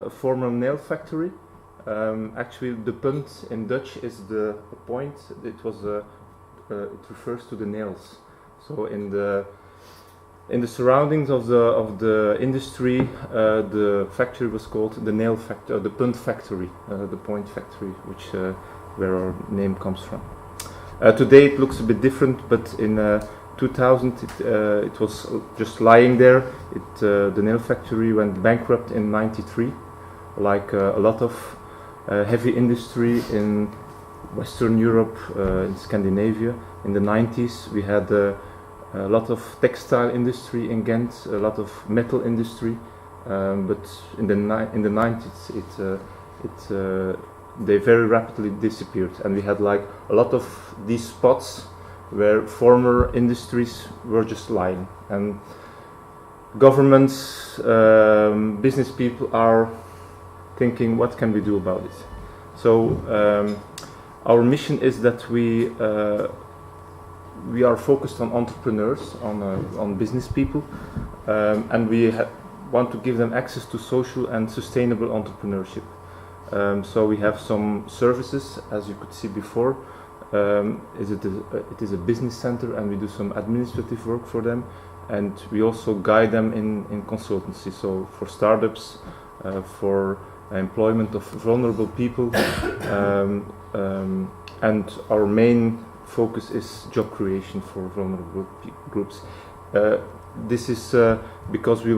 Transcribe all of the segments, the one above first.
a former nail factory. Actually, the Punt in Dutch is the point. It refers to the nails. So in the surroundings of the industry, the factory was called the nail factory, the Punt factory, the point factory, which where our name comes from. Today it looks a bit different, but in 2000 it was just lying there. The nail factory went bankrupt in '93, like a lot of heavy industry in Western Europe, in Scandinavia. In the 90s we had a lot of textile industry in Gent, a lot of metal industry, but in the 90s they very rapidly disappeared, and we had like a lot of these spots where former industries were just lying, and governments, business people are thinking, what can we do about it? So our mission is that we are focused on entrepreneurs, on business people, and we want to give them access to social and sustainable entrepreneurship. So we have some services, as you could see before. It is a business center, and we do some administrative work for them, and we also guide them in consultancy. So for startups, for employment of vulnerable people, and our main focus is job creation for vulnerable groups. This is because we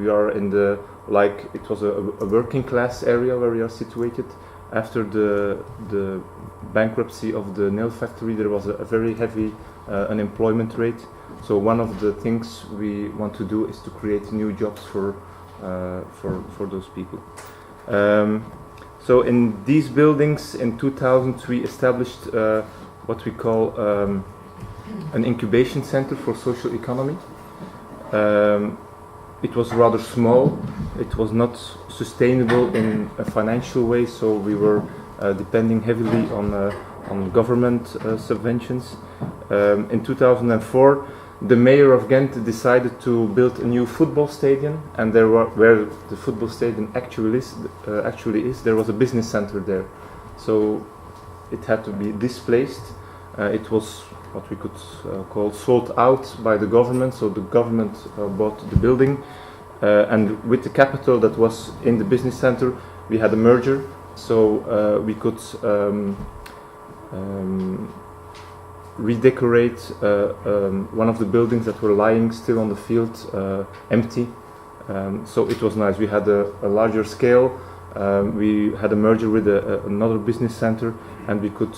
are in the, like, it was a working class area where we are situated. After the bankruptcy of the nail factory, there was a very heavy unemployment rate. So one of the things we want to do is to create new jobs for those people. So in these buildings, in 2000, we established what we call an incubation center for social economy. It was rather small. It was not sustainable in a financial way, so we were depending heavily on government subventions. In 2004, the mayor of Gent decided to build a new football stadium, and where the football stadium actually is, there was a business center there. So it had to be displaced. It was what we could call sold out by the government, so the government bought the building, and with the capital that was in the business center, we had a merger, so we could redecorate one of the buildings that were lying still on the field empty. So it was nice. We had a larger scale. We had a merger with another business center, and we could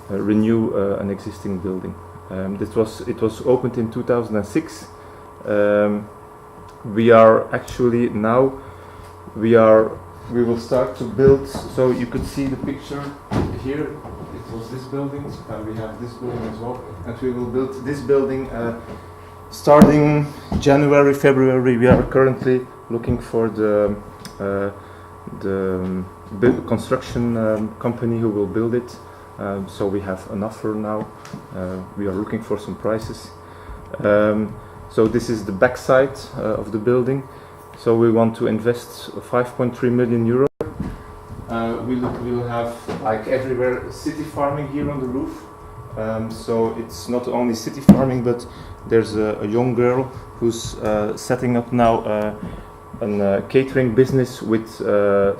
renew an existing building. It was opened in 2006. We are actually now we will start to build. So you could see the picture here. It was this building, and we have this building as well. And we will build this building starting January, February. We are currently looking for the construction company who will build it. So we have an offer now. We are looking for some prices. So this is the backside of the building. So we want to invest 5.3 million euro. We will have, like everywhere, city farming here on the roof. So it's not only city farming, but there's a young girl who's setting up now a catering business with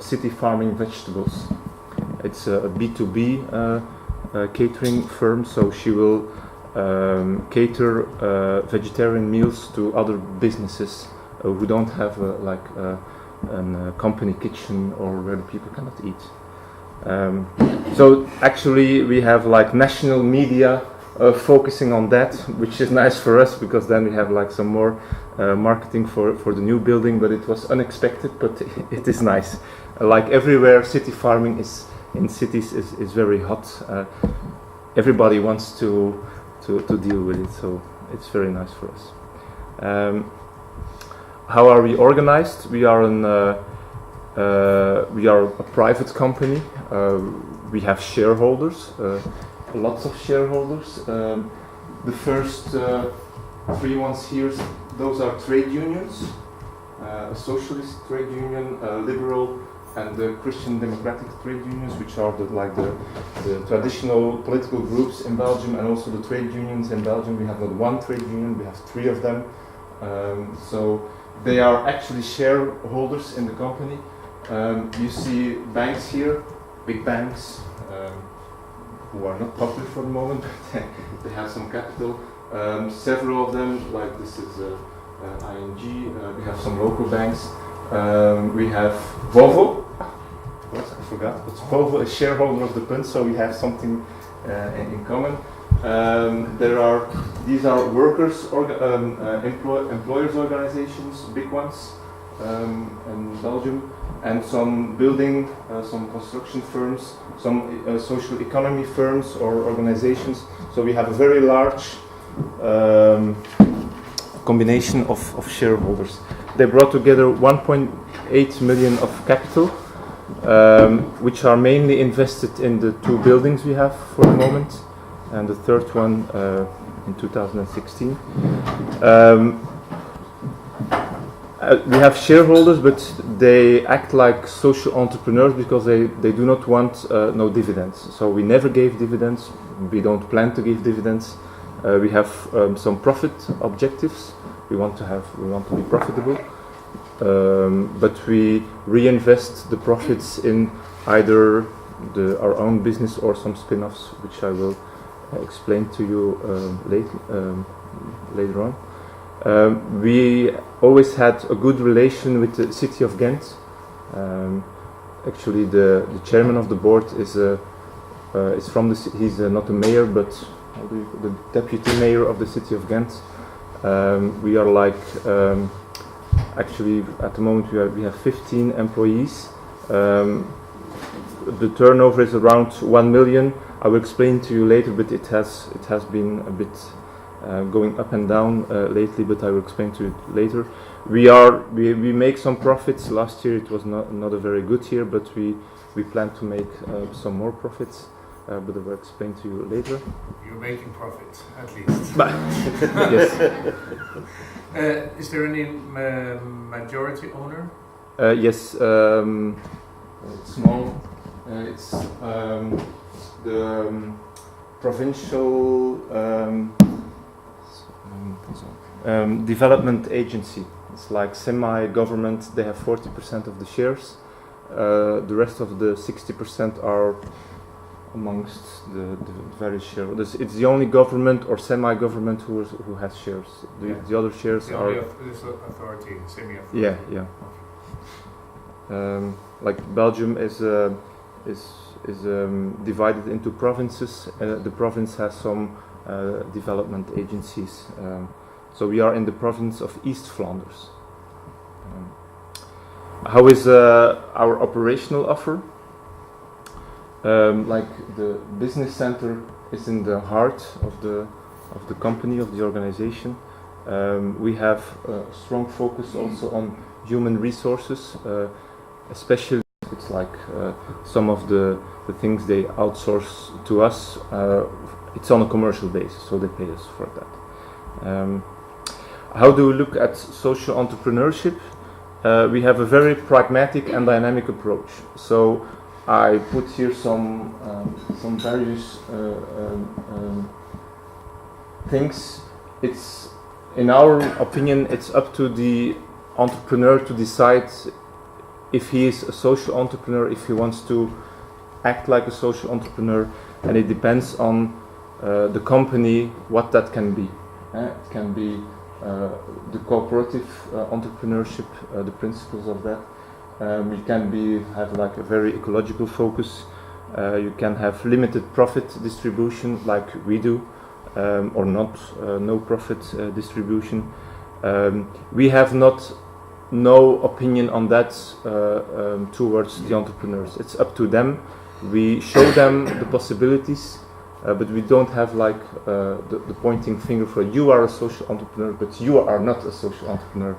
city farming vegetables. It's a B2B catering firm, so she will cater vegetarian meals to other businesses who don't have a company kitchen or where the people cannot eat. So actually we have like national media focusing on that, which is nice for us, because then we have like some more marketing for the new building. But it was unexpected, but it is nice. Like everywhere, city farming in cities is very hot. Everybody wants to deal with it, so it's very nice for us. How are we organized? We are a private company. We have shareholders, lots of shareholders. The first three ones here, those are trade unions. a socialist trade union, a liberal, and the Christian democratic trade unions, which are the traditional political groups in Belgium, and also the trade unions in Belgium. We have not one trade union, we have 3 of them. So they are actually shareholders in the company. You see banks here, big banks, who are not public for the moment, but they have some capital. Several of them, like this is ING, we have some local banks. We have Volvo. I forgot, but Volvo is shareholder of the Punt, so we have something in common. These are workers, employers organizations, big ones in Belgium, and some building, some construction firms, some social economy firms or organizations. So we have a very large combination of shareholders. They brought together 1.8 million of capital, which are mainly invested in the 2 buildings we have for the moment, and the third one in 2016. We have shareholders, but they act like social entrepreneurs because they do not want no dividends. So we never gave dividends, we don't plan to give dividends. We have some profit objectives. We want to be profitable, but we reinvest the profits in either our own business or some spin-offs, which I will explain to you later on. We always had a good relation with the city of Gent. Actually, the chairman of the board is from the he's not a mayor, but the deputy mayor of the city of Gent. We are like actually at the moment we have 15 employees. The turnover is around 1 million. I will explain to you later, but it has been a bit going up and down lately, but I will explain to you later. We make some profits. Last year it was not a very good year, but we plan to make some more profits. But I will explain to you later. You're making profit, at least. Yes. Is there any majority owner? Yes. It's small. It's the provincial development agency. It's like semi-government. They have 40% of the shares. The rest of the 60% are amongst the various shareholders. It's the only government or semi-government who has shares. The other shares are authority, semi-authority. Yeah. Like Belgium is divided into provinces. The province has some development agencies. So we are in the province of East Flanders. How is our operational offer? Like the business center is in the heart of the company, of the organization. We have a strong focus also on human resources, especially it's like some of the things they outsource to us. It's on a commercial basis, so they pay us for that. How do we look at social entrepreneurship? We have a very pragmatic and dynamic approach. So I put here some various things. It's, in our opinion, it's up to the entrepreneur to decide if he is a social entrepreneur, if he wants to act like a social entrepreneur, and it depends on the company what that can be. It can be the cooperative entrepreneurship, the principles of that. You can have like a very ecological focus. You can have limited profit distribution like we do, or not no profit distribution. We have no opinion on that towards the entrepreneurs. It's up to them. We show them the possibilities, but we don't have like the pointing finger for you are a social entrepreneur, but you are not a social entrepreneur.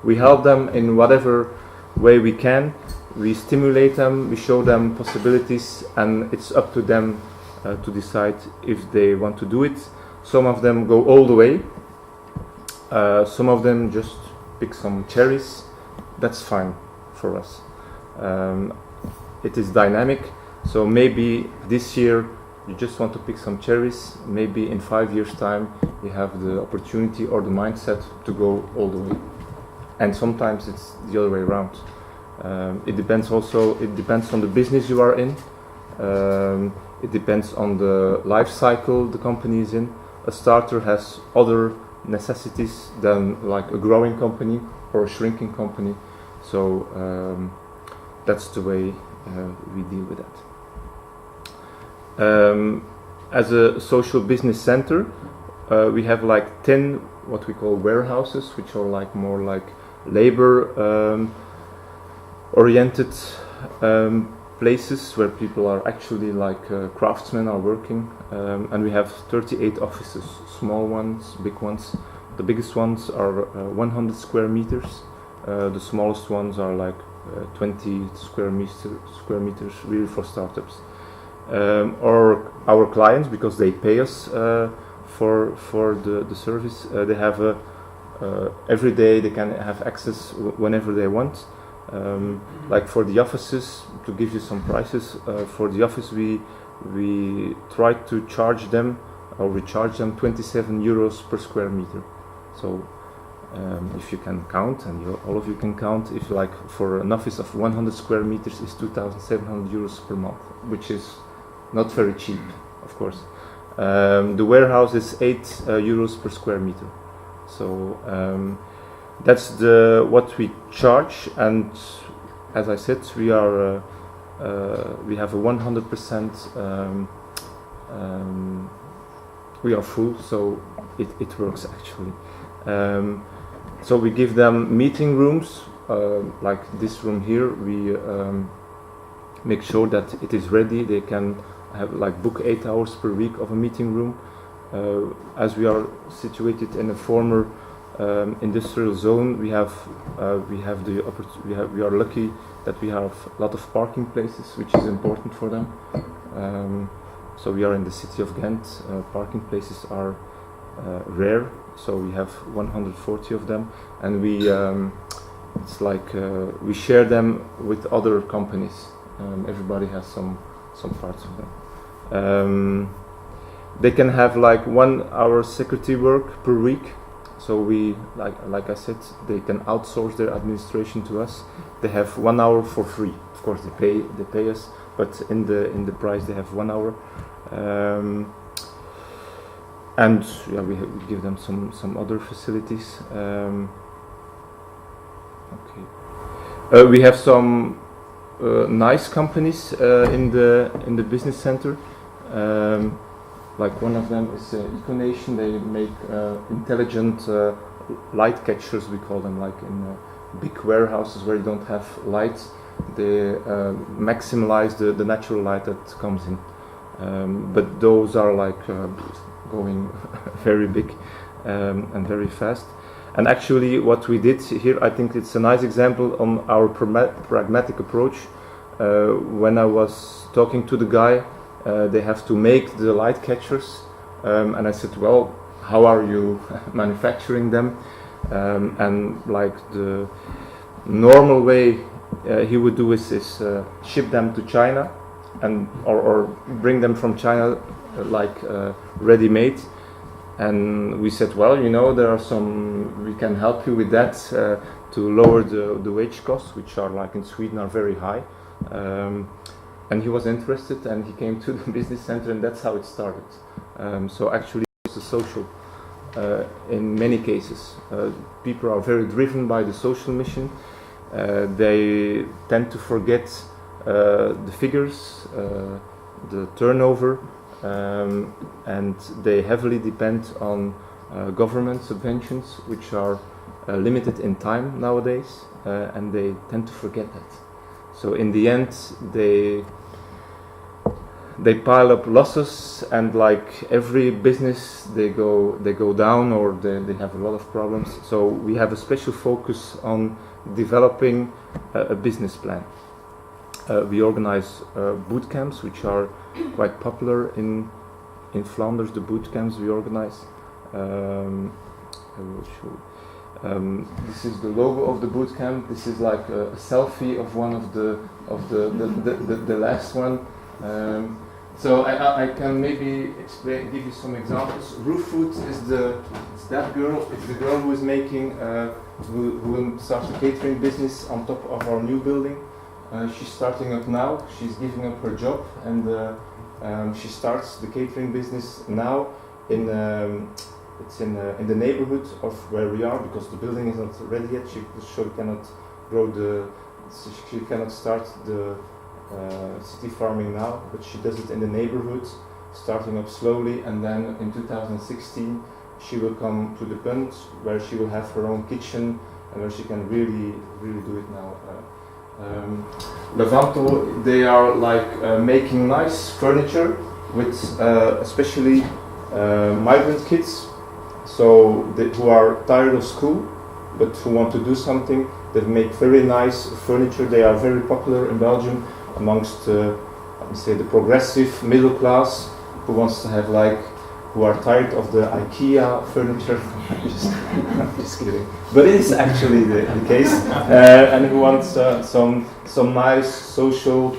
We help them in whatever way we can. We stimulate them, we show them possibilities, and it's up to them to decide if they want to do it. Some of them go all the way. Some of them just pick some cherries. that's fine for us. It is dynamic, so maybe this year you just want to pick some cherries, maybe in 5 years' time you have the opportunity or the mindset to go all the way. And sometimes it's the other way around. It depends on the business you are in. It depends on the life cycle the company is in. A starter has other necessities than like a growing company or a shrinking company. So that's the way we deal with that. As a social business center, we have like 10 what we call warehouses, which are like more like labor oriented places where people are actually like craftsmen are working, and we have 38 offices, small ones, big ones. The biggest ones are 100 square meters. The smallest ones are like 20 square meters, really for startups. Or our clients, because they pay us for the service, they have every day they can have access whenever they want. Like for the offices, to give you some prices, for the office we try to charge them, or we charge them 27 euros per square meter. So if you can count, and all of you can count, if like for an office of 100 square meters is 2,700 euros per month, which is not very cheap, of course. The warehouse is 8 euros per square meter. So that's what we charge, and as I said, we have a 100%. We are full, so it works actually. So we give them meeting rooms, like this room here. We make sure that it is ready. They can have like book 8 hours per week of a meeting room. As we are situated in a former industrial zone, we are lucky that we have a lot of parking places, which is important for them. So we are in the city of Gent. Parking places are rare, so we have 140 of them, and it's like we share them with other companies. Everybody has some parts of them. They can have like 1 hour secretary work per week. So we, like I said, they can outsource their administration to us. They have 1 hour for free. Of course, they pay us, but in the price they have 1 hour. And yeah, we give them some other facilities. Okay. We have some nice companies in the business center. Like one of them is Econation. They make intelligent light catchers, we call them, like in big warehouses where you don't have lights. They maximize the natural light that comes in. But those are like going very big and very fast. And actually what we did here, I think it's a nice example on our pragmatic approach. When I was talking to the guy, they have to make the light catchers, and I said, well, how are you manufacturing them? And like the normal way he would do is ship them to China, and or bring them from China like ready-made. And we said, well, there are we can help you with that to lower the wage costs, which are like in Sweden are very high. And he was interested, and he came to the business center, and that's how it started. So actually it's a social, in many cases. People are very driven by the social mission. They tend to forget the figures, the turnover, and they heavily depend on government subventions, which are limited in time nowadays, and they tend to forget that. So in the end, they pile up losses, and like every business, they go down, or they have a lot of problems. So we have a special focus on developing a business plan. We organize boot camps, which are quite popular in Flanders. The boot camps we organize. I will show. This is the logo of the boot camp. This is like a selfie of one of the last one. So I can maybe give you some examples. Roof Food is that girl. It's the girl who is making who will start a catering business on top of our new building. She's starting up now. She's giving up her job and she starts the catering business now in the neighborhood of where we are, because the building is not ready yet. She cannot she cannot start the city farming now, but she does it in the neighborhood, starting up slowly, and then in 2016 she will come to the Punt, where she will have her own kitchen and where she can really do it now. Levanto, they are like making nice furniture with especially migrant kids, so who are tired of school but who want to do something. They make very nice furniture. They are very popular in Belgium amongst let me say the progressive middle class who wants to have who are tired of the IKEA furniture. I'm just kidding, but it is actually the case, and who wants some nice social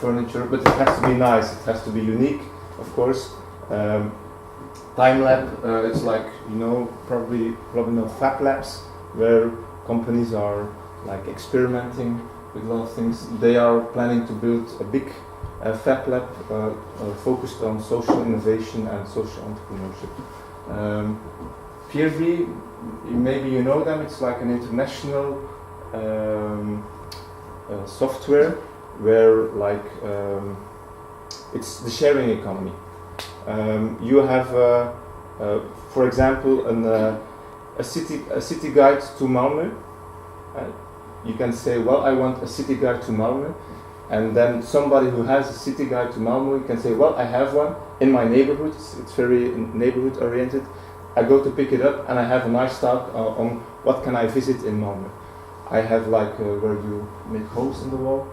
furniture. But it has to be nice. It has to be unique, of course. Time Lab, it's like, probably know Fab Labs, where companies are like experimenting with a lot of things. They are planning to build a big Fab Lab focused on social innovation and social entrepreneurship. PRV, maybe you know them. It's like an international software where it's the sharing economy. You have, for example, a city guide to Malmö. You can say, well, I want a city guide to Malmö, and then somebody who has a city guide to Malmö can say, well, I have one in my neighborhood. It's very neighborhood oriented. I go to pick it up, and I have a nice talk on what can I visit in Malmö. I have where you make holes in the wall.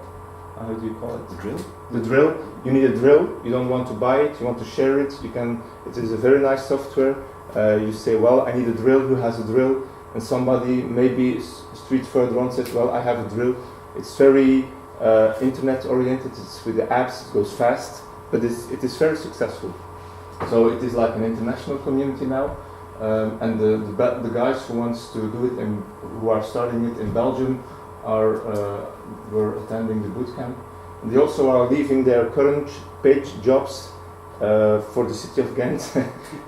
How do you call it? The drill. The drill. You need a drill. You don't want to buy it. You want to share it. You can. It is a very nice software. You say, well, I need a drill. Who has a drill? And somebody maybe street further on says, well, I have a drill. It's very internet oriented. It's with the apps. It goes fast, but it is very successful. So it is like an international community now. And the guys who wants to do it and who are starting it in Belgium were attending the boot camp. And they also are leaving their current paid jobs for the city of Gent,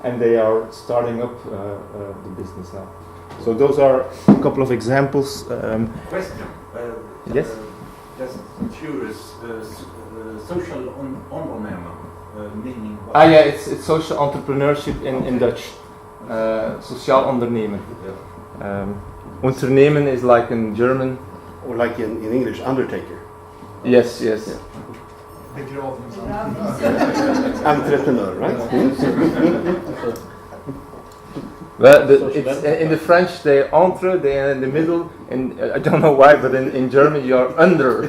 and they are starting up the business now. So those are a couple of examples. Question. Yes. Just curious. Social ondernemer, meaning what? Yeah, it's social entrepreneurship in Dutch. Sociaal ondernemen. Unternehmen is like in German. Or like in English, undertaker. Yes. Entrepreneur, right? Well, it's in the French they entre, they are in the middle, and I don't know why, but in German you are under.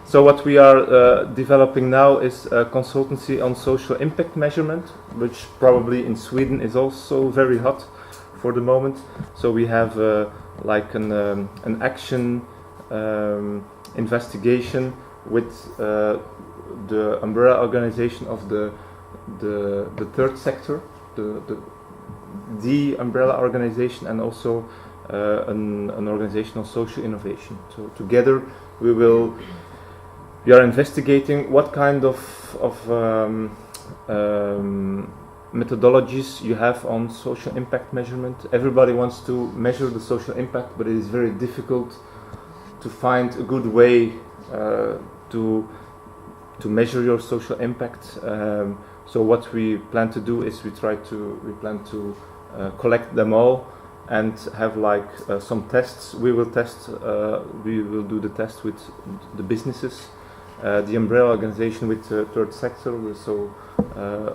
So what we are developing now is a consultancy on social impact measurement, which probably in Sweden is also very hot for the moment. So we have an action investigation with the umbrella organization of the third sector, the umbrella organization, and also an organization of social innovation. So together we are investigating what kind of methodologies you have on social impact measurement. Everybody wants to measure the social impact, but it is very difficult to find a good way to measure your social impact. So what we plan to do is we plan to collect them all and have some tests. We will do the test with the businesses, the umbrella organization with the third sector, so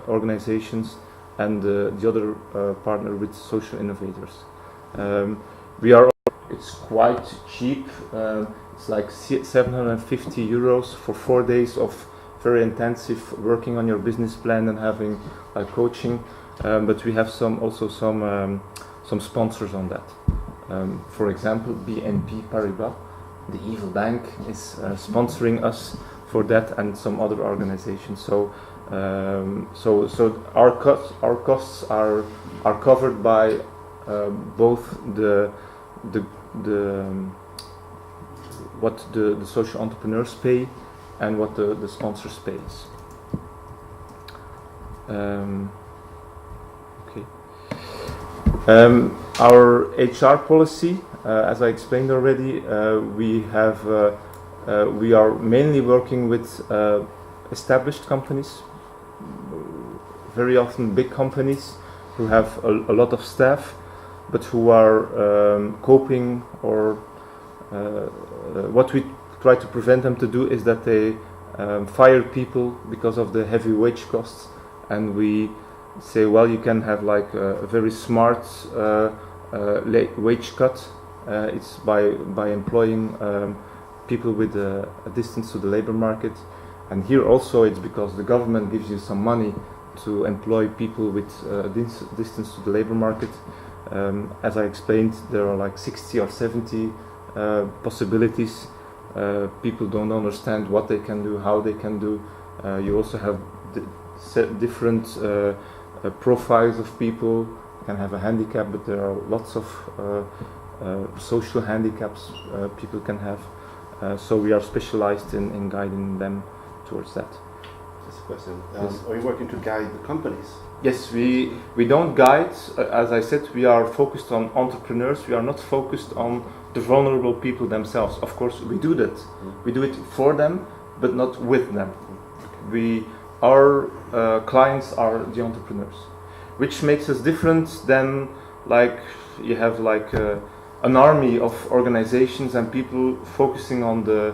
organizations, and the other partner with social innovators. It's quite cheap. It's like 750 euros for 4 days of very intensive working on your business plan and having coaching. but we have some sponsors on that. For example, BNP Paribas, the evil bank, is sponsoring us for that, and some other organizations. So our costs are covered by both what the social entrepreneurs pay and what the sponsors pay us. Okay. Our HR policy, as I explained already, we are mainly working with established companies, very often big companies who have a lot of staff, but who are coping, or what we try to prevent them to do is that they fire people because of the heavy wage costs, and we say, well, you can have like a very smart wage cut. It's by employing people with a distance to the labor market, and here also it's because the government gives you some money to employ people with distance to the labor market. As I explained, there are like 60 or 70 possibilities. People don't understand what they can do, how they can do. You also have different profiles of people. You can have a handicap, but there are lots of social handicaps people can have. So we are specialized in guiding them towards that. That's a question. Yes. Are you working to guide the companies? Yes, we don't guide. As I said, we are focused on entrepreneurs. We are not focused on the vulnerable people themselves. Of course, we do that. We do it for them, but not with them. Our clients are the entrepreneurs, which makes us different than like you have like an army of organizations and people focusing on the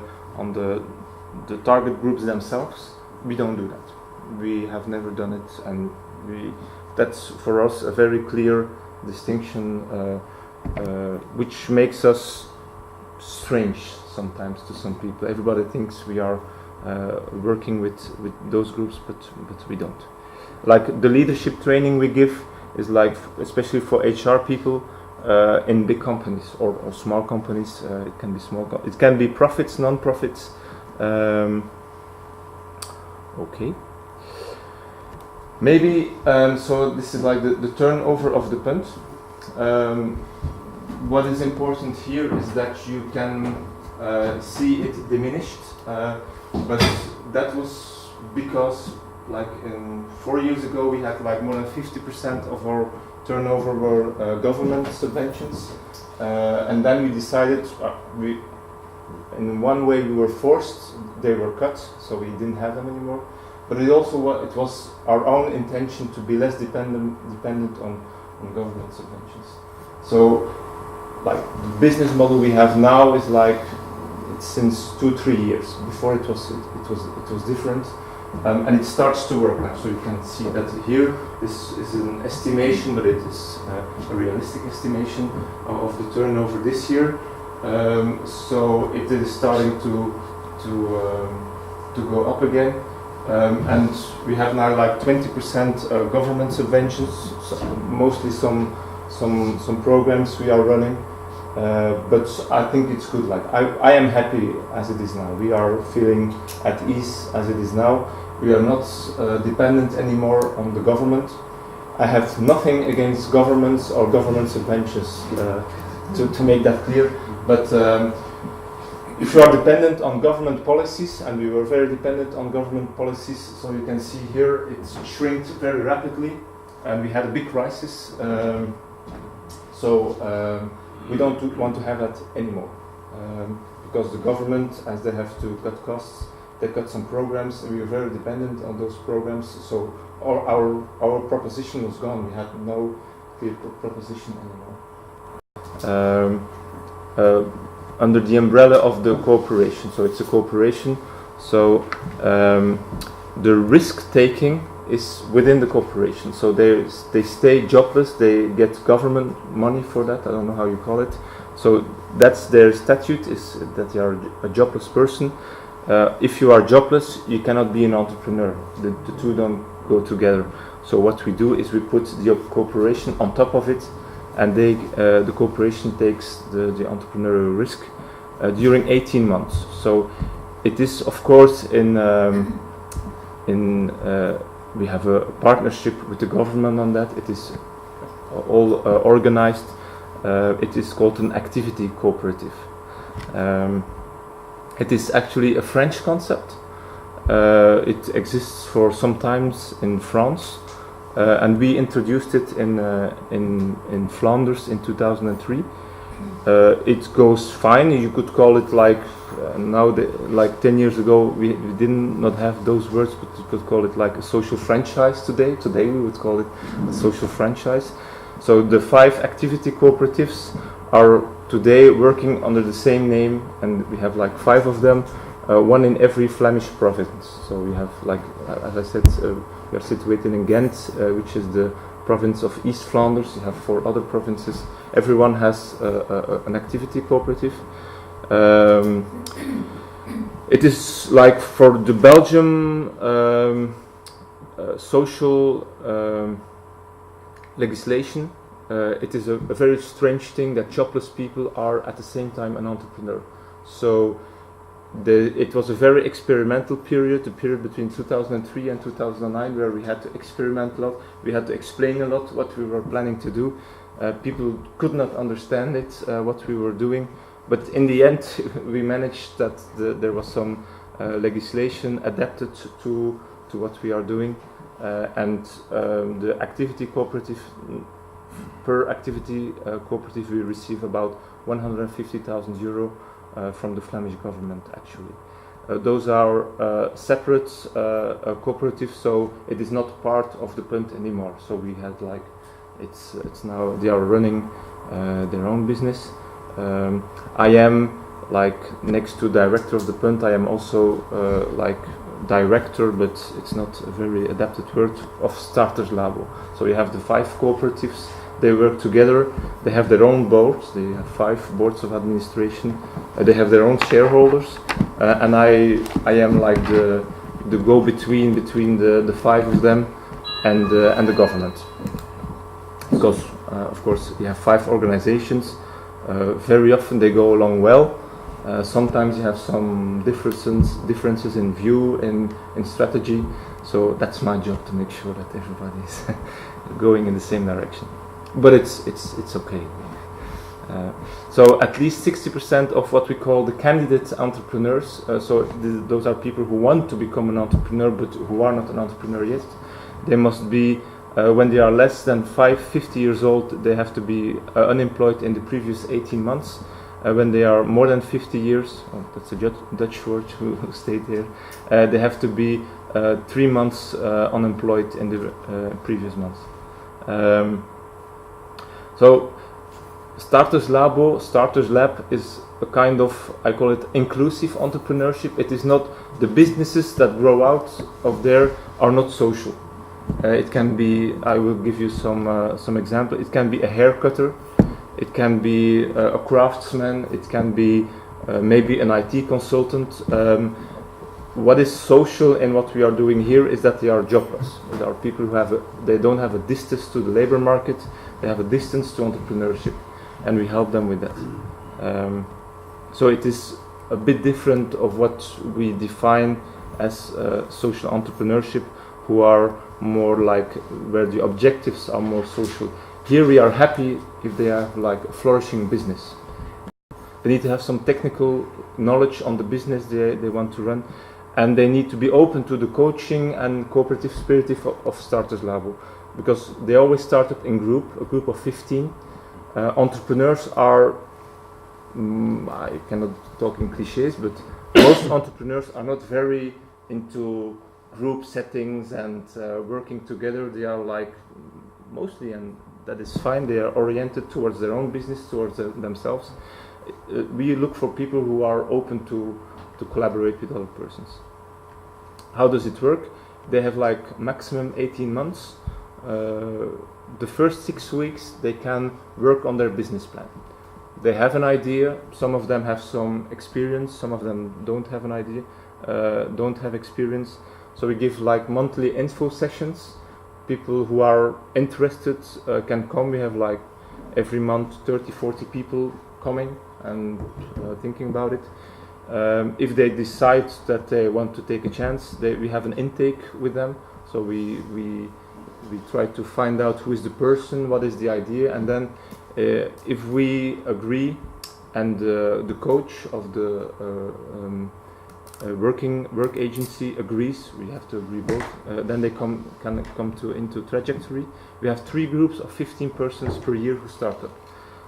target groups themselves. We don't do that. We have never done it, and that's for us a very clear distinction, which makes us strange sometimes to some people. Everybody thinks we are working with those groups, but we don't. Like the leadership training we give is like especially for HR people in big companies or small companies. It can be it can be profits, non-profits. Okay. Maybe so. This is like the turnover of the Punt. What is important here is that you can see it diminished, but that was because like 4 years ago we had like more than 50% of our turnover were government subventions, and then we decided in one way we were forced, they were cut, so we didn't have them anymore. But it was our own intention to be less dependent on government subventions. So, like the business model we have now is like it's since 2-3 years. Before it was different, and it starts to work now. So you can see that here. This is an estimation, but it is a realistic estimation of the turnover this year. So it is starting to go up again. And we have now like 20% government subventions, so mostly some programs we are running, but I think it's good. Like I am happy as it is now. We are feeling at ease as it is now. We are not dependent anymore on the government. I have nothing against governments or government subventions, to make that clear, but if you are dependent on government policies, and we were very dependent on government policies, so you can see here it's shrinked very rapidly, and we had a big crisis. We don't want to have that anymore, because the government, as they have to cut costs, they cut some programs, and we were very dependent on those programs. So our proposition was gone. We had no clear proposition anymore. Under the umbrella of the cooperation. So it's a cooperation. So the risk taking is within the cooperation. So they stay jobless. They get government money for that. I don't know how you call it. So that's their statute, is that you are a jobless person. If you are jobless, you cannot be an entrepreneur. The two don't go together. So what we do is we put the corporation on top of it, and the corporation takes the entrepreneurial risk during 18 months. So it is, of course, we have a partnership with the government on that. It is all organized. It is called an activity cooperative. It is actually a French concept. It exists for some times in France, and we introduced it in Flanders in 2003. It goes fine. You could call it like like 10 years ago we did not have those words, but you could call it like a social franchise today. Today we would call it a social franchise. So the 5 activity cooperatives are today working under the same name, and we have like 5 of them, one in every Flemish province. So we have, like as I said, we are situated in Gent, which is the province of East Flanders. You have 4 other provinces. Everyone has an activity cooperative. It is like for the Belgium social legislation. It is a very strange thing that jobless people are at the same time an entrepreneur. So it was a very experimental period, the period between 2003 and 2009, where we had to experiment a lot. We had to explain a lot what we were planning to do. People could not understand it, what we were doing. But in the end, we managed that there was some legislation adapted to what we are doing. And the activity cooperative, per activity cooperative, we receive about 150,000 euro from the Flemish government, actually. Those are separate cooperatives, so it is not part of the Punt anymore. So we had like, it's now, they are running their own business. I am like next to director of the Punt, I am also like director, but it's not a very adapted word, of Starters Labo. So you have the 5 cooperatives, they work together, they have their own boards, they have 5 boards of administration, they have their own shareholders, and I am like the go-between between the 5 of them and the government. Because of course you have 5 organizations, very often they go along well. Sometimes you have some differences in view, in strategy. So that's my job, to make sure that everybody is going in the same direction. But it's okay. So at least 60% of what we call the candidate entrepreneurs. Those are people who want to become an entrepreneur but who are not an entrepreneur yet. They must be, when they are less than 50 years old, they have to be unemployed in the previous 18 months. When they are more than 50 years, that's a Dutch word who stayed here, they have to be 3 months unemployed in the previous months. So Starters Lab is a kind of, I call it inclusive entrepreneurship. It is not, the businesses that grow out of there are not social. It can be, I will give you some example. It can be a hair cutter. It can be a craftsman, it can be maybe an IT consultant. What is social in what we are doing here is that they are jobless. There are people who they don't have a distance to the labor market, they have a distance to entrepreneurship, and we help them with that. So it is a bit different of what we define as social entrepreneurship, who are more like, where the objectives are more social. Here we are happy if they have like a flourishing business. They need to have some technical knowledge on the business they want to run, and they need to be open to the coaching and cooperative spirit of Starters Labo, because they always started in a group of 15. Entrepreneurs are, I cannot talk in cliches, but most entrepreneurs are not very into group settings and working together. They are like mostly, and that is fine, they are oriented towards their own business, towards themselves. We look for people who are open to collaborate with other persons. How does it work? They have like maximum 18 months. The first 6 weeks they can work on their business plan. They have an idea, some of them have some experience, some of them don't have an idea, don't have experience. So we give like monthly info sessions people who are interested can come. We have like every month 30-40 people coming and thinking about it. If they decide that they want to take a chance, we have an intake with them. So we try to find out who is the person, what is the idea, and then if we agree and the coach of the work agency agrees, we have to agree both, then they can come into trajectory. We have 3 groups of 15 persons per year who start up.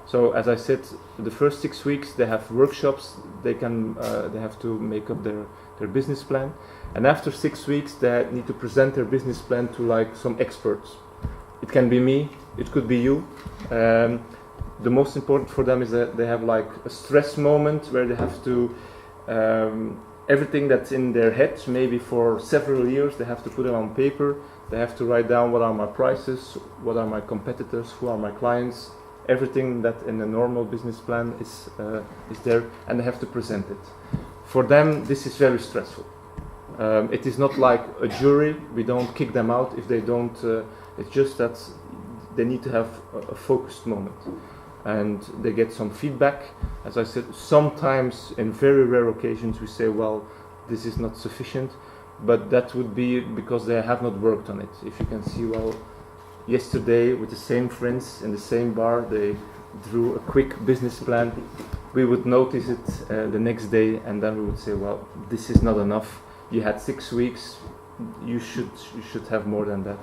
So as I said, the first 6 weeks they have workshops, they have to make up their business plan, and after 6 weeks they need to present their business plan to like some experts. It can be me, it could be you. The most important for them is that they have like a stress moment where they have to everything that's in their head, maybe for several years, they have to put it on paper. They have to write down what are my prices, what are my competitors, who are my clients, everything that in a normal business plan is there, and they have to present it. For them, this is very stressful. It is not like a jury. We don't kick them out if they don't. It's just that they need to have a focused moment, and they get some feedback. As I said, sometimes in very rare occasions we say, well, this is not sufficient, but that would be because they have not worked on it. If you can see, well, yesterday with the same friends in the same bar, they drew a quick business plan. We would notice it the next day, and then we would say, well, this is not enough. You had 6 weeks. You should have more than that.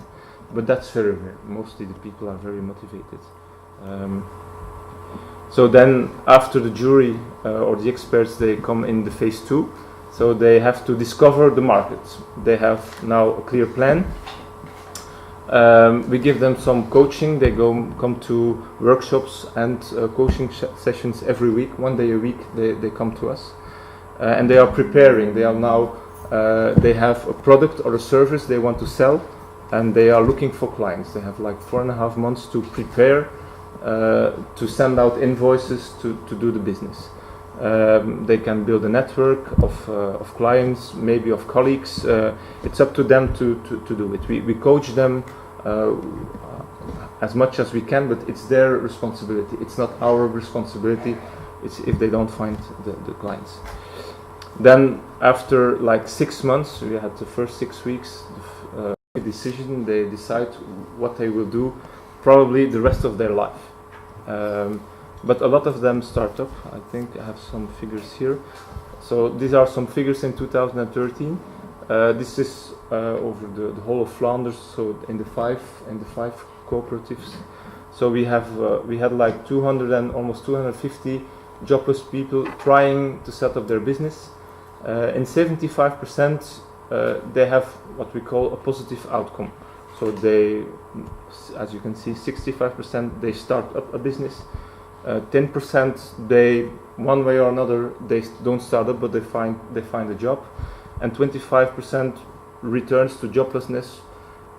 But that's very rare. Mostly the people are very motivated. So then after the jury or the experts, they come in the phase 2. So they have to discover the market. They have now a clear plan. We give them some coaching. They come to workshops and coaching sessions every week. 1 day a week they come to us. And they are preparing. They are now, they have a product or a service they want to sell, and they are looking for clients. They have like 4.5 months to prepare, to send out invoices to do the business. They can build a network of clients, maybe of colleagues. It's up to them to do it. We coach them as much as we can, but it's their responsibility. It's not our responsibility. It's if they don't find the clients. Then after like 6 months, we had the first 6 weeks decision. They decide what they will do, probably the rest of their life. But a lot of them start up. I think I have some figures here. So these are some figures in 2013. This is over the whole of Flanders. So in the five cooperatives. So we had like 200 and almost 250 jobless people trying to set up their business. In 75%, they have what we call a positive outcome. So they, as you can see, 65% they start up a business. 10% they, one way or another, they don't start up, but they find a job, and 25% returns to joblessness,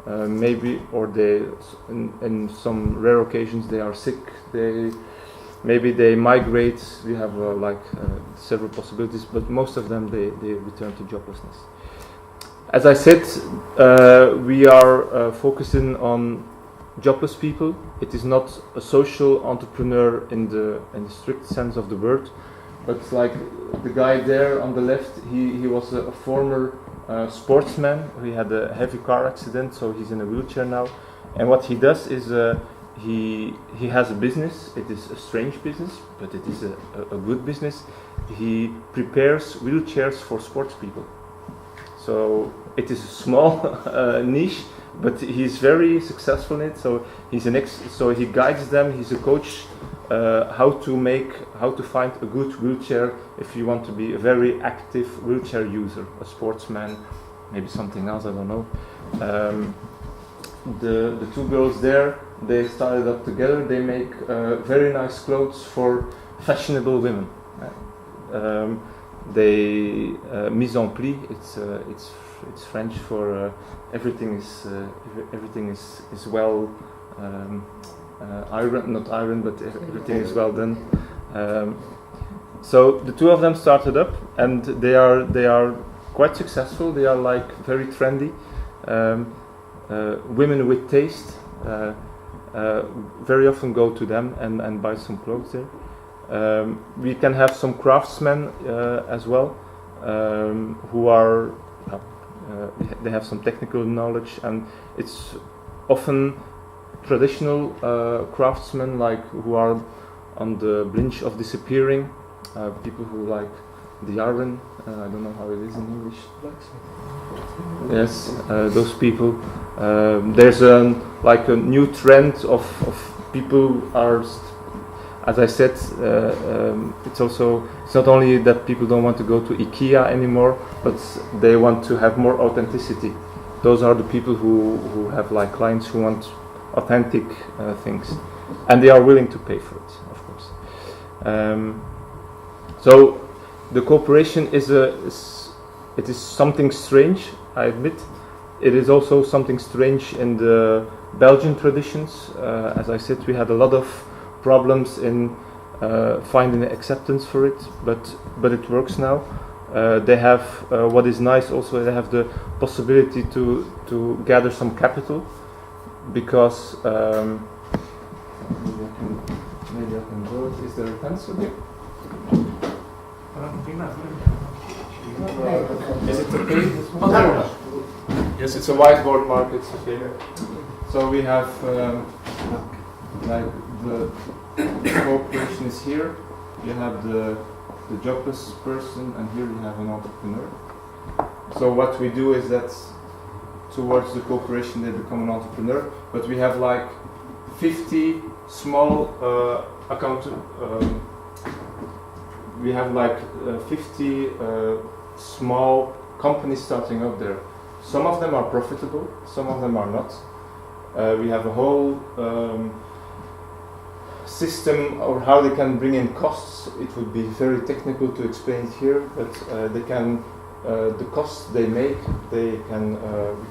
maybe, or they, in some rare occasions, they are sick. Maybe they migrate. We have several possibilities, but most of them they return to joblessness. As I said, we are focusing on jobless people. It is not a social entrepreneur in the strict sense of the word, but it's like the guy there on the left. He was a former sportsman. He had a heavy car accident, so he's in a wheelchair now. And what he does is he has a business. It is a strange business, but it is a good business. He prepares wheelchairs for sports people. So it is a small niche, but he's very successful in it. So so he guides them. He's a coach how to find a good wheelchair if you want to be a very active wheelchair user, a sportsman, maybe something else, I don't know. The two girls there, they started up together. They make very nice clothes for fashionable women. They mise en pli. It's French for everything is well ironed, not ironed, but everything is well done. So the two of them started up, and they are quite successful. They are like very trendy. women with taste very often go to them and buy some clothes there. We can have some craftsmen as well, who are they have some technical knowledge, and it's often traditional craftsmen like who are on the brink of disappearing, people who like the iron, I don't know how it is in English. Yes, those people. There's like a new trend of people who are, as I said, it's not only that people don't want to go to IKEA anymore, but they want to have more authenticity. Those are the people who have like clients who want authentic things, and they are willing to pay for it, of course. So the cooperation is something strange, I admit. It is also something strange in the Belgian traditions. As I said, we had a lot of problems in finding acceptance for it, but it works now. They have what is nice also. They have the possibility to gather some capital, because maybe I can go. Is there a pencil here? Is it okay? Yes, it's a whiteboard mark. It's okay. So we have like the cooperation is here. You have the jobless person, and here you have an entrepreneur. So what we do is that towards the cooperation they become an entrepreneur, but we have like 50 small we have like 50 small companies starting up there. Some of them are profitable, some of them are not. We have a whole system or how they can bring in costs. It would be very technical to explain it here, but they can the costs they make, we can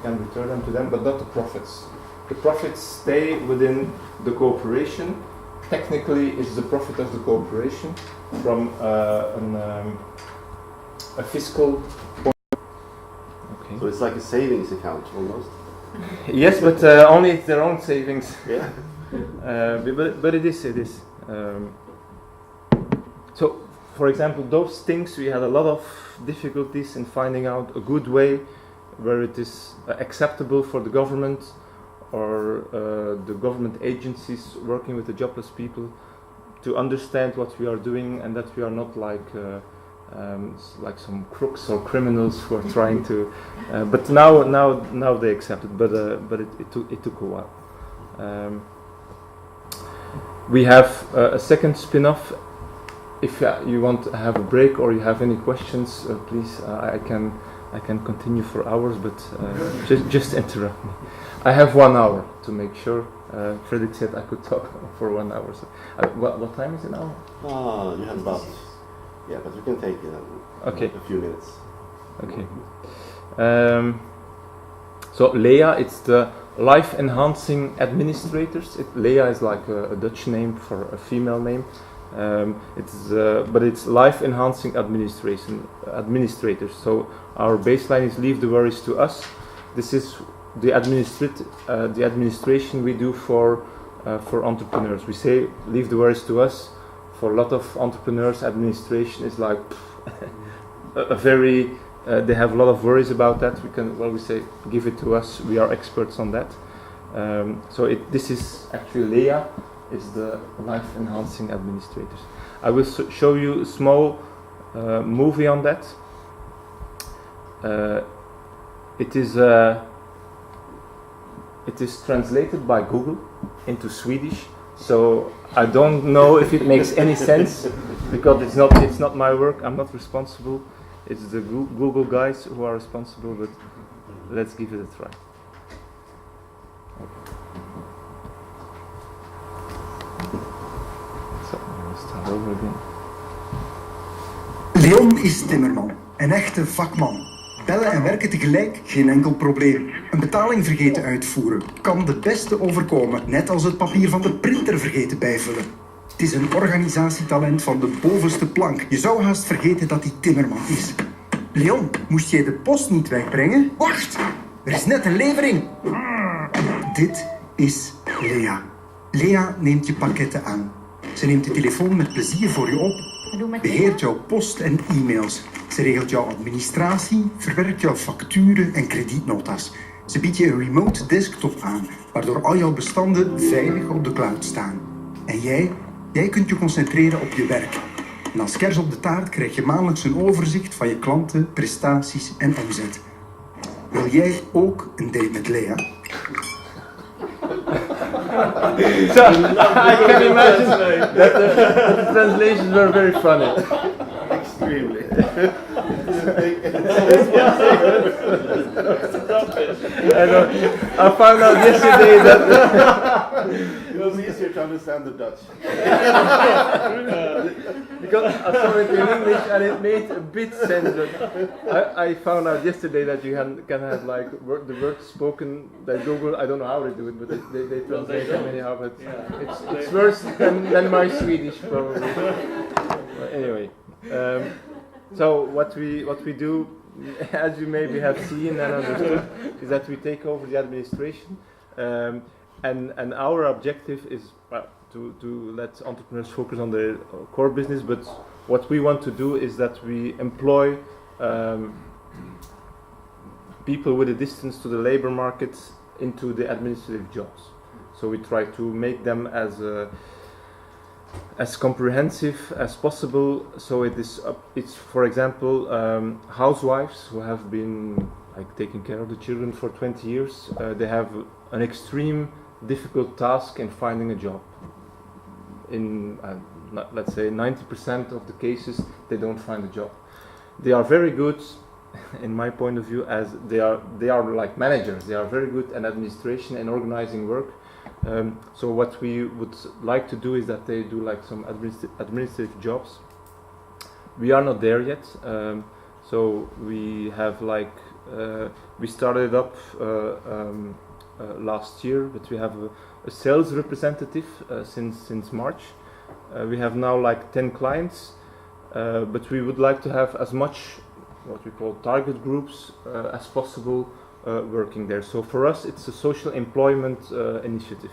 return them to them, but not the profits. The profits stay within the cooperation. Technically, it's the profit of the cooperation from a fiscal point. Okay. So it's like a savings account almost. Yes, but only it's their own savings. Yeah. But it is. So, for example, those things we had a lot of difficulties in finding out a good way where it is acceptable for the government or the government agencies working with the jobless people to understand what we are doing, and that we are not like some crooks or criminals who are trying to. But now they accept it. But it took a while. We have a second spin-off. If you want to have a break or you have any questions, please. I can continue for hours, but just interrupt me. I have 1 hour to make sure. Fredrik said I could talk for 1 hour. So, what time is it now? You have about, yeah, but we can take okay. A few minutes. Okay. So Lea, it's the life enhancing administrators. Lea is like a Dutch name for a female name. But it's life enhancing administrators. So our baseline is leave the worries to us. This is the administration we do for entrepreneurs. We say leave the worries to us. For a lot of entrepreneurs, administration is like a very. They have a lot of worries about that. We say give it to us. We are experts on that. So this is actually Lea. Is the life enhancing administrators. I will show you a small movie on that. It is translated by Google into Swedish, so I don't know if it makes any sense because it's not my work. I'm not responsible. It's the Google guys who are responsible. But let's give it a try. Leon is timmerman, een echte vakman. Bellen en werken tegelijk, geen enkel probleem. Een betaling vergeten uitvoeren kan de beste overkomen, net als het papier van de printer vergeten bijvullen. Het is een organisatietalent van de bovenste plank. Je zou haast vergeten dat hij timmerman is. Leon, moest jij de post niet wegbrengen? Wacht! Er is net een levering. Dit is Lea. Lea neemt je pakketten aan. Ze neemt de telefoon met plezier voor je op, beheert jouw post en e-mails. Ze regelt jouw administratie, verwerkt jouw facturen en kredietnota's. Ze biedt je een remote desktop aan, waardoor al jouw bestanden veilig op de cloud staan. En jij kunt je concentreren op je werk. En als kers op de taart krijg je maandelijks een overzicht van je klanten, prestaties en omzet. Wil jij ook een date met Lea? So, I can imagine that the translations were very funny. Extremely. I found out yesterday that It was easier to understand the Dutch. because I saw it in English and it made a bit sense, but I found out yesterday that you can have like the words spoken that Google, I don't know how they do it, but they translate them anyhow, but it's worse than my Swedish probably. But anyway, so what we do, as you maybe have seen and understood, is that we take over the administration, and our objective is to let entrepreneurs focus on their core business. But what we want to do is that we employ people with a distance to the labor market into the administrative jobs. So we try to make them as comprehensive as possible. So it's for example housewives who have been like taking care of the children for 20 years. They have an extreme difficult task in finding a job. In let's say 90% of the cases they don't find a job. They are very good, in my point of view, as they are like managers. They are very good at administration and organizing work. So what we would like to do is that they do like some administrative jobs. We are not there yet. So we have like we started up last year, but we have a sales representative since March. We have now like 10 clients, but we would like to have as much what we call target groups as possible working there. So for us it's a social employment initiative.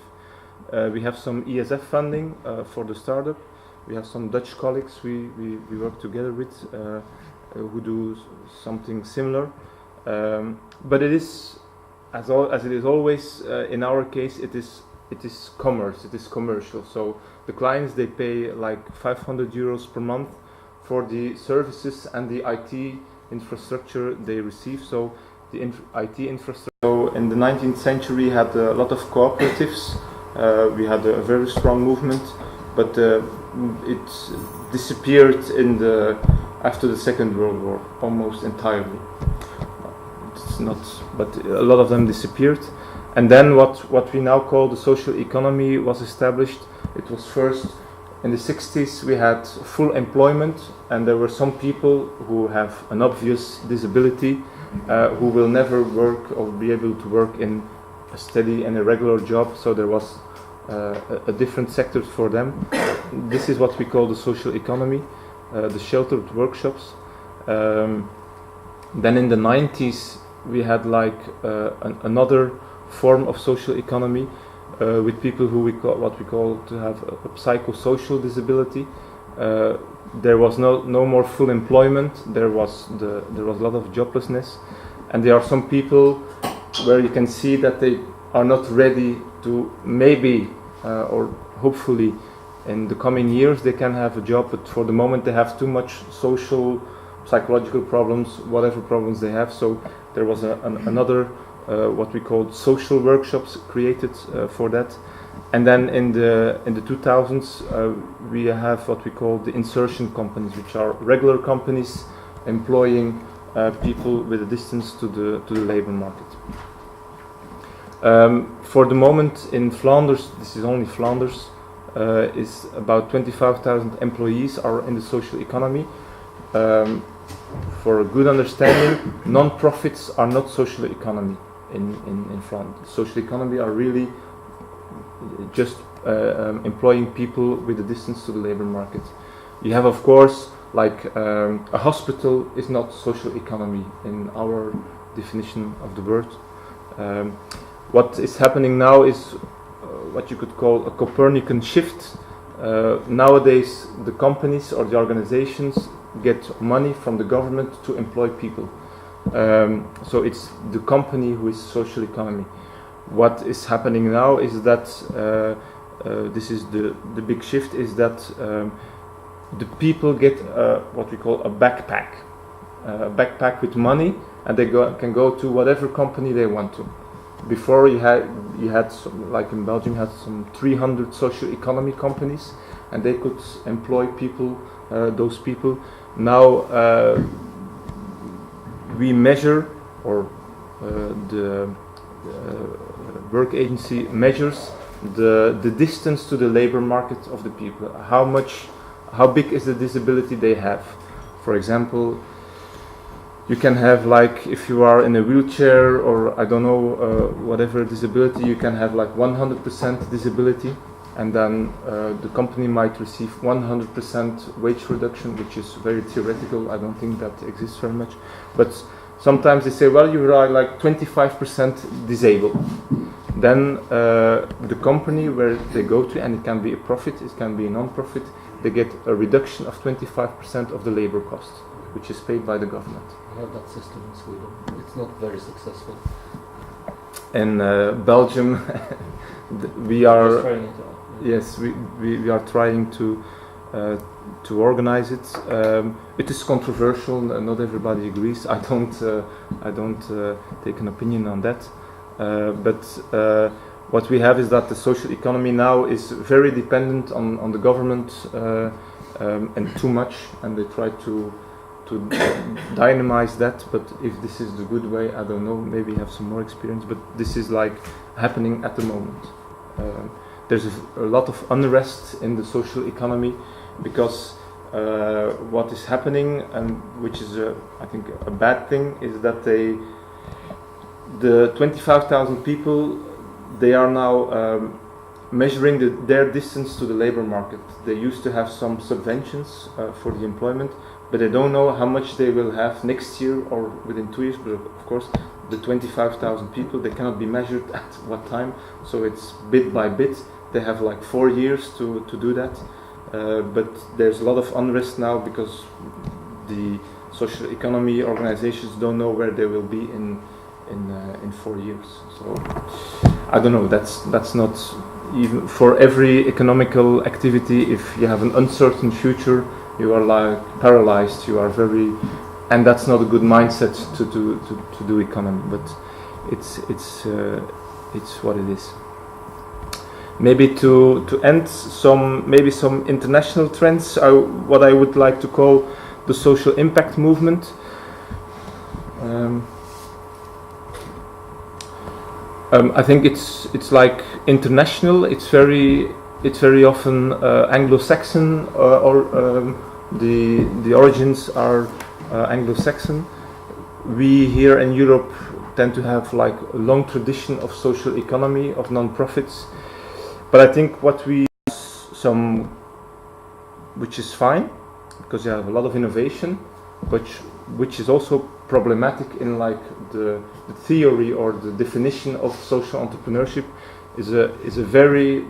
We have some ESF funding for the startup. We have some Dutch colleagues we work together with who do something similar. But it is, as it is always in our case, it is commerce, it is commercial. So the clients, they pay like 500 euros per month for the services and the IT infrastructure they receive. So the IT infrastructure. So in the 19th century we had a lot of cooperatives. We had a very strong movement, but it disappeared after the Second World War almost entirely. It's not, but a lot of them disappeared. And then what we now call the social economy was established. It was first in the 60s we had full employment, and there were some people who have an obvious disability who will never work or be able to work in a steady and a regular job. So there was a different sector for them. This is what we call the social economy, the sheltered workshops. Then in the 90s we had like another form of social economy with people who what we call to have a psychosocial disability. There was no more full employment. There was a lot of joblessness, and there are some people where you can see that they are not ready to maybe or hopefully in the coming years they can have a job, but for the moment they have too much social, psychological problems, whatever problems they have. So there was another what we called social workshops created for that. And then in the 2000s we have what we call the insertion companies, which are regular companies employing people with a distance to the labor market. For the moment in Flanders, this is only Flanders, is about 25,000 employees are in the social economy. For a good understanding, non-profits are not social economy in Flanders. Social economy are really just employing people with a distance to the labor market. You have, of course, like a hospital is not social economy in our definition of the word. What is happening now is what you could call a Copernican shift. Nowadays, the companies or the organizations get money from the government to employ people. So it's the company who is social economy. What is happening now is that this is the big shift, is that the people get what we call a backpack with money, and they can go to whatever company they want to. Before you had some, like in Belgium, you had some 300 social economy companies, and they could employ people, those people. Now we measure, or the work agency measures the distance to the labor market of the people. How big is the disability they have? For example, you can have, like, if you are in a wheelchair, or I don't know, whatever disability, you can have like 100% disability, and then the company might receive 100% wage reduction, which is very theoretical. I don't think that exists very much. But sometimes they say, well, you are like 25% disabled. Then the company where they go to, and it can be a profit, it can be a non-profit, they get a reduction of 25% of the labor cost, which is paid by the government. We have that system in Sweden. It's not very successful. In Belgium, we are... Just trying it out. Yes, we are trying to organize it. It is controversial. Not everybody agrees. I don't take an opinion on that. But what we have is that the social economy now is very dependent on the government and too much, and they try to dynamize that. But if this is the good way, I don't know. Maybe have some more experience. But this is like happening at the moment. There's a lot of unrest in the social economy because what is happening, and which is I think a bad thing, is that the 25,000 people, they are now measuring their distance to the labor market. They used to have some subventions for the employment, but they don't know how much they will have next year or within 2 years. But of course, the 25,000 people, they cannot be measured at what time, so it's bit by bit. They have like 4 years to do that, but there's a lot of unrest now because the social economy organizations don't know where they will be in 4 years. So I don't know. That's not even for every economical activity. If you have an uncertain future, you are like paralyzed. You are very, and that's not a good mindset to do economy. But it's what it is. Maybe to end some international trends. What I would like to call the social impact movement. I think it's like international. It's very often Anglo-Saxon, or the origins are Anglo-Saxon. We here in Europe tend to have like a long tradition of social economy, of non-profits. But I think what we which is fine, because you have a lot of innovation, but which is also problematic in like the theory or the definition of social entrepreneurship is a very,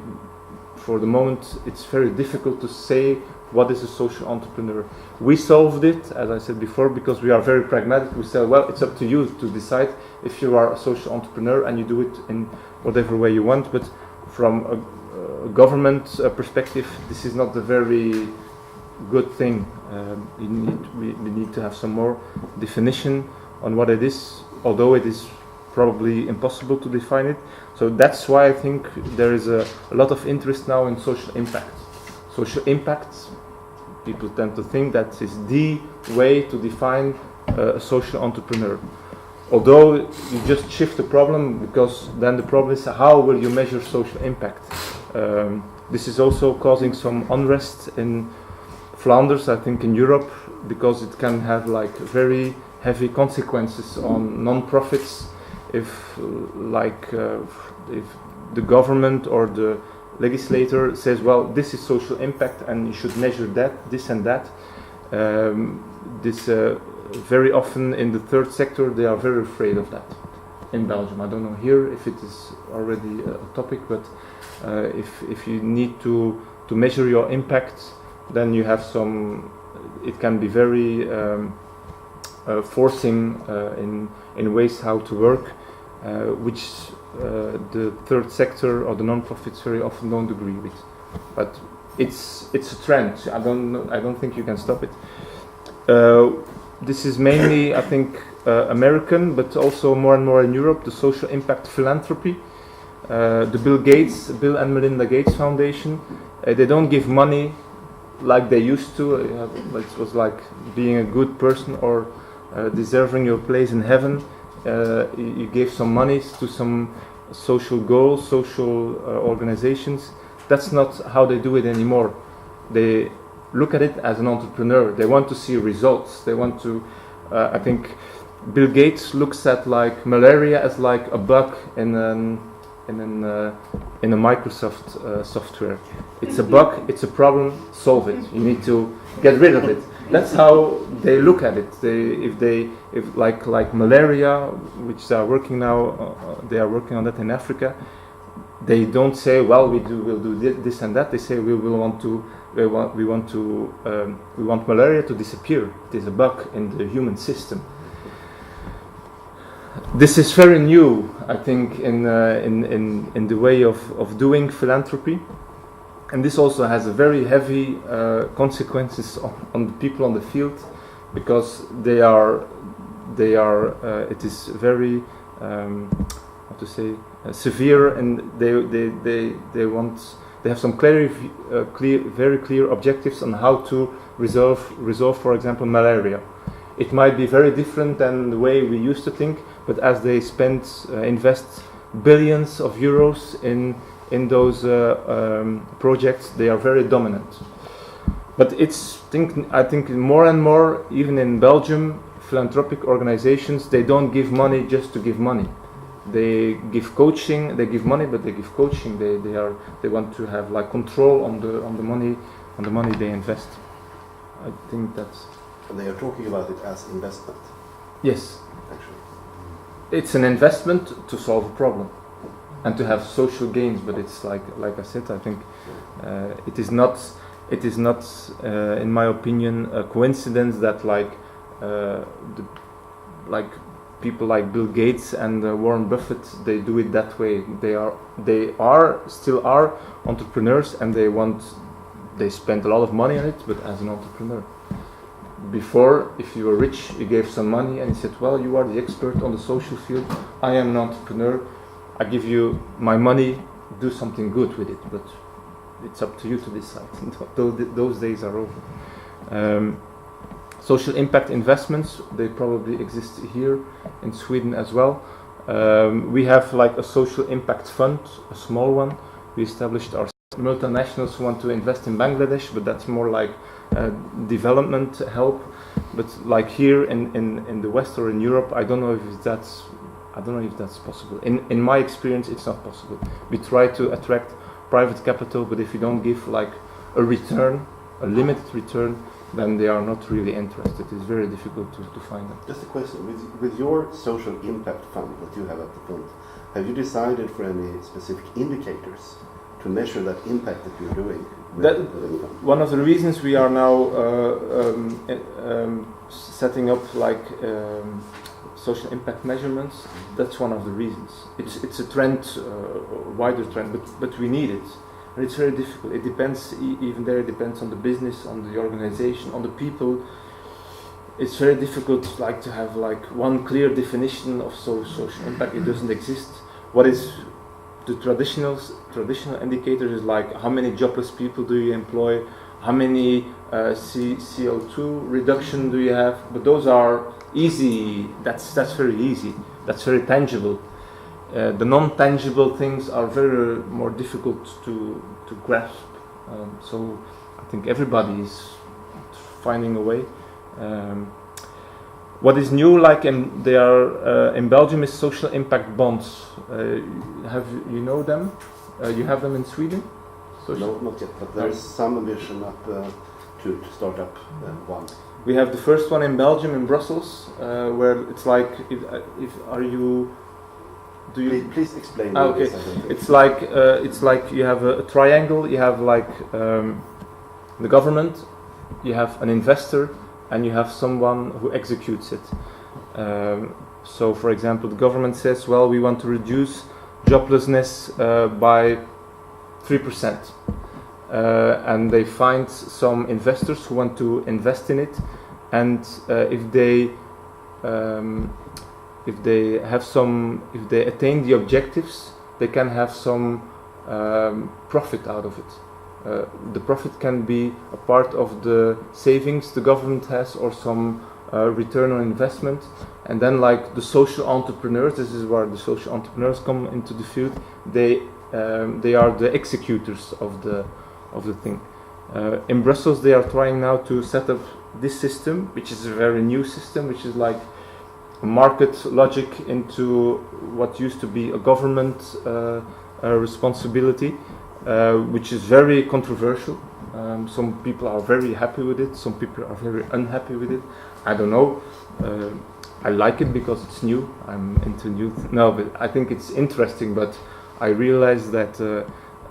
for the moment, it's very difficult to say what is a social entrepreneur. We solved it, as I said before, because we are very pragmatic. We say, well, it's up to you to decide if you are a social entrepreneur, and you do it in whatever way you want. But from a government perspective, this is not a very good thing. We need to have some more definition on what it is, although it is probably impossible to define it. So that's why I think there is a lot of interest now in social impact. Social impact, people tend to think that is the way to define a social entrepreneur. Although you just shift the problem, because then the problem is how will you measure social impact. This is also causing some unrest in Flanders, I think in Europe, because it can have like very heavy consequences on non-profits if the government or the legislator says, well, this is social impact and you should measure that, this and that. Very often in the third sector they are very afraid of that. in Belgium. I don't know here if it is already a topic, but if you need to measure your impact, then you have some. It can be very forcing in ways how to work, which the third sector or the non-profits very often don't agree with. But it's a trend. I don't think you can stop it. This is mainly, I think, American, but also more and more in Europe, the social impact philanthropy. The Bill and Melinda Gates Foundation, they don't give money like they used to. It was like being a good person or deserving your place in heaven. You gave some money to some social goals, social organizations. That's not how they do it anymore. They look at it as an entrepreneur. They want to see results. They want to, I think Bill Gates looks at like malaria as like a bug in a Microsoft software. It's a bug, it's a problem, solve it. You need to get rid of it. That's how they look at it. If like malaria, which they are working now, they are working on that in Africa. They don't say, well, we'll do this and that. They say we want malaria to disappear. It is a bug in the human system. This is very new, I think, in the way of doing philanthropy, and this also has a very heavy consequences on the people on the field, because they are. It is very how to say severe, and they have some very clear objectives on how to resolve, for example, malaria. It might be very different than the way we used to think, but as they invest billions of euros in those projects, they are very dominant. But I think more and more, even in Belgium, philanthropic organizations, they don't give money just to give money. They give coaching. They give money, but they give coaching. They want to have like control on the money they invest. I think that's. And they are talking about it as investment. Yes. Actually. It's an investment to solve a problem and to have social gains, but it's like I said, I think it is not in my opinion a coincidence that people like Bill Gates and Warren Buffett, they do it that way. They still are entrepreneurs, and they spend a lot of money on it, but as an entrepreneur. Before, if you were rich, you gave some money and you said, well, you are the expert on the social field, I am an entrepreneur, I give you my money, do something good with it, but it's up to you to decide. Those days are over. Social impact investments, they probably exist here in Sweden as well. We have like a social impact fund, a small one. We established our multinationals who want to invest in Bangladesh, but that's more like development help. But like here in the West or in Europe, I don't know if that's possible. In my experience, it's not possible. We try to attract private capital, but if you don't give like a return, a limited return, then they are not really interested. It's very difficult to find them. Just a question, with your social impact fund that you have at the Punt, have you decided for any specific indicators to measure that impact that you're doing? One of the reasons we are now setting up like social impact measurements, that's one of the reasons. It's a trend, wider trend, but we need it. And it's very difficult. It depends, even there it depends on the business, on the organization, on the people. It's very difficult like to have like one clear definition of social impact. It doesn't exist. What is the traditional indicators is like how many jobless people do you employ, how many CO2 reduction do you have, but those are easy. That's very easy. That's very tangible. The non-tangible things are very more difficult to grasp. So I think everybody is finding a way. What is new, like in Belgium, is social impact bonds. Have you know them? You have them in Sweden? No, not yet, but there's some ambition up to start up one. We have the first one in Belgium, in Brussels, where it's like, if are you Do you? Please explain. Okay, this, I don't think. it's like you have a triangle. You have like the government, you have an investor, and you have someone who executes it. So, for example, the government says, "Well, we want to reduce joblessness by 3%," and they find some investors who want to invest in it, and if they attain the objectives, they can have some profit out of it. The profit can be a part of the savings the government has, or some return on investment. And then, like the social entrepreneurs, this is where the social entrepreneurs come into the field. They are the executors of the thing. In Brussels, they are trying now to set up this system, which is a very new system, which is like market logic into what used to be a government responsibility, which is very controversial. Some people are very happy with it, some people are very unhappy with it. I don't know. I like it because it's new. I'm into new. No, but I think it's interesting. But I realize that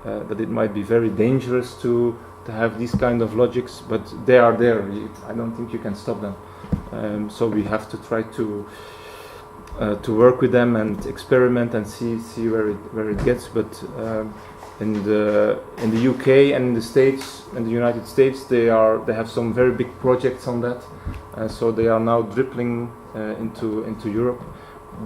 that it might be very dangerous to have these kind of logics. But they are there. I don't think you can stop them. So we have to try to work with them and experiment and see where it gets. But in the UK and in the States, in the United States, they have some very big projects on that. So they are now dribbling into Europe.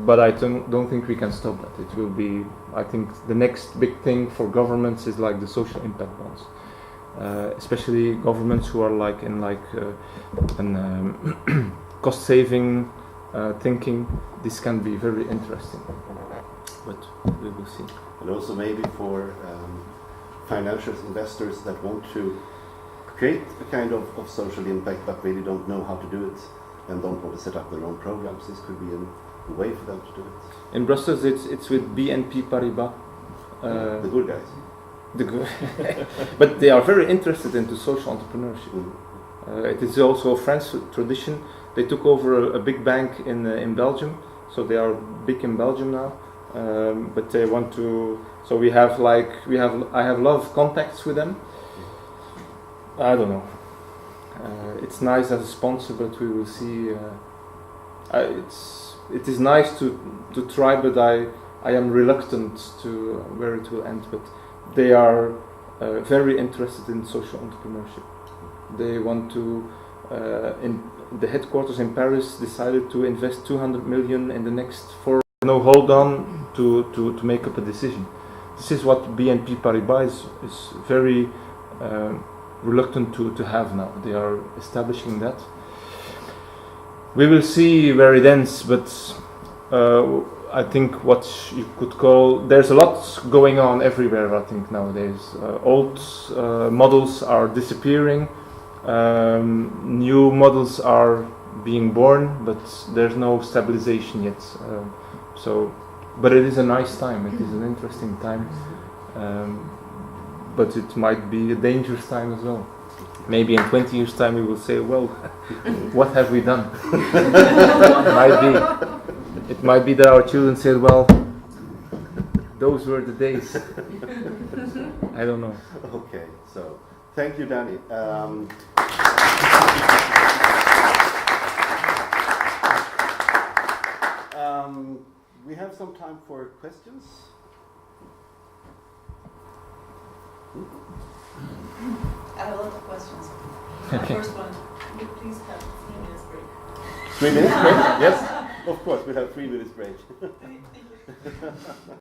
But I don't think we can stop that. It will be, I think, the next big thing for governments is like the social impact bonds. Especially governments who are like in cost-saving thinking. This can be very interesting, but we will see. And also maybe for financial investors that want to create a kind of social impact but really don't know how to do it and don't want to set up their own programs, this could be a way for them to do it. In Brussels, it's with BNP Paribas. The good guys. But they are very interested into social entrepreneurship. It is also a French tradition. They took over a big bank in Belgium, so they are big in Belgium now. But they want to. So I have a lot of contacts with them. I don't know. It's nice as a sponsor, but we will see. It is nice to try, but I am reluctant to where it will end. But they are very interested in social entrepreneurship. They want to. In the headquarters in Paris decided to invest 200 million in the next 4. No, hold on to make up a decision. This is what BNP Paribas is very reluctant to have now. They are establishing that. We will see where it ends, but I think what you could call, there's a lot going on everywhere, I think, nowadays. Old models are disappearing, new models are being born, but there's no stabilization yet. But it is a nice time, it is an interesting time, but it might be a dangerous time as well. Maybe in 20 years' time we will say, well, what have we done? It might be that our children said, well, those were the days. I don't know. Okay, so thank you, Dany. We have some time for questions. I have a lot of questions. Okay. First one, can you please have 3 minutes break? 3 minutes break? Yes, of course, we'll have 3 minutes break.